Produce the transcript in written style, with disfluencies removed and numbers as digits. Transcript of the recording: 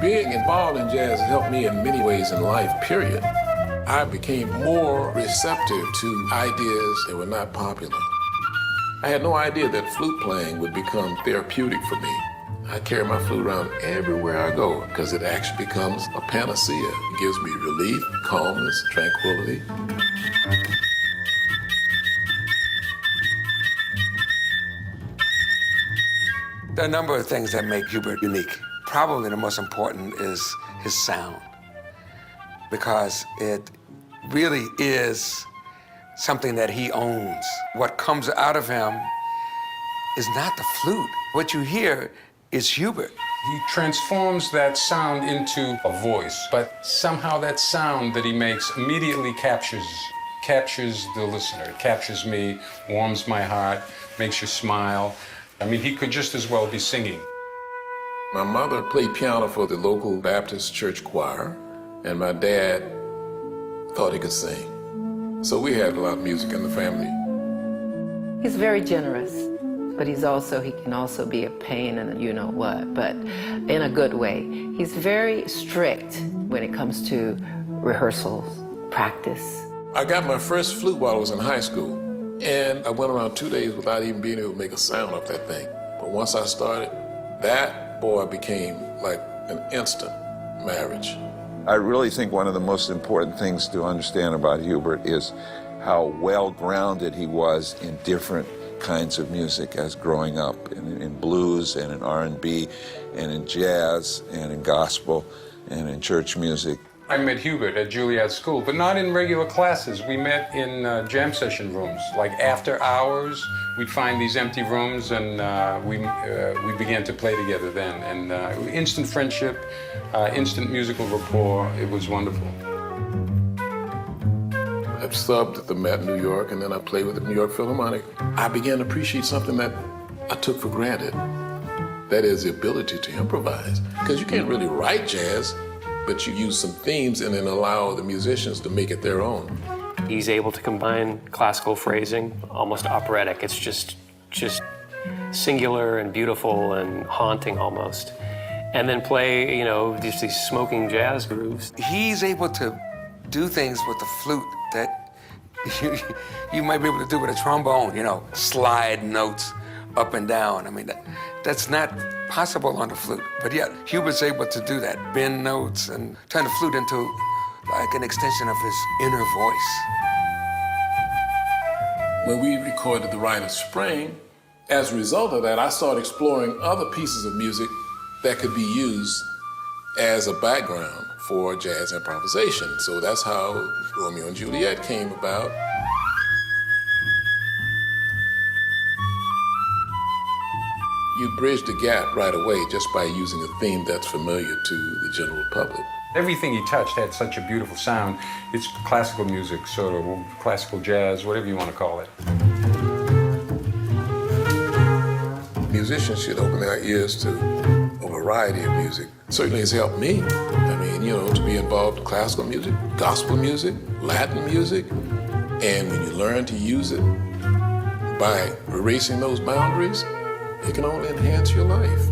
Being involved in jazz has helped me in many ways in life, period. I became more receptive to ideas that were not popular. I had no idea that flute playing would become therapeutic for me. I carry my flute around everywhere I go because it actually becomes a panacea. It gives me relief, calmness, tranquility. There are a number of things that make Hubert unique. Probably the most important is his sound, because it really is something that he owns. What comes out of him is not the flute. What you hear is Hubert. He transforms that sound into a voice, but somehow that sound that he makes immediately captures the listener. It captures me, warms my heart, makes you smile. I mean, he could just as well be singing. My mother played piano for the local Baptist church choir, and my dad thought he could sing. So we had a lot of music in the family. He's very generous, but he can also be a pain in the you-know-what, but in a good way. He's very strict when it comes to rehearsals, practice. I got my first flute while I was in high school, and I went around 2 days without even being able to make a sound off that thing. But once I started, that boy became like an instant marriage. I really think one of the most important things to understand about Hubert is how well-grounded he was in different kinds of music as growing up, in blues and in R&B and in jazz and in gospel and in church music. I met Hubert at Juilliard School, but not in regular classes. We met in jam session rooms, like after hours. We'd find these empty rooms, and we began to play together then. And instant friendship, instant musical rapport. It was wonderful. I subbed at the Met in New York, and then I played with the New York Philharmonic. I began to appreciate something that I took for granted. That is the ability to improvise. Because you can't really write jazz, but you use some themes and then allow the musicians to make it their own. He's able to combine classical phrasing, almost operatic. It's just singular and beautiful and haunting almost. And then play, just these smoking jazz grooves. He's able to do things with the flute that you might be able to do with a trombone, slide notes up and down. I mean, that's not possible on the flute. But yet, Hubert's able to do that, bend notes and turn the flute into like an extension of his inner voice. When we recorded The Rite of Spring, as a result of that, I started exploring other pieces of music that could be used as a background for jazz improvisation. So that's how Romeo and Juliet came about. You bridge the gap right away just by using a theme that's familiar to the general public. Everything he touched had such a beautiful sound. It's classical music, sort of classical jazz, whatever you want to call it. Musicians should open their ears to a variety of music. Certainly it's helped me. I mean, to be involved in classical music, gospel music, Latin music, and when you learn to use it by erasing those boundaries, it can only enhance your life.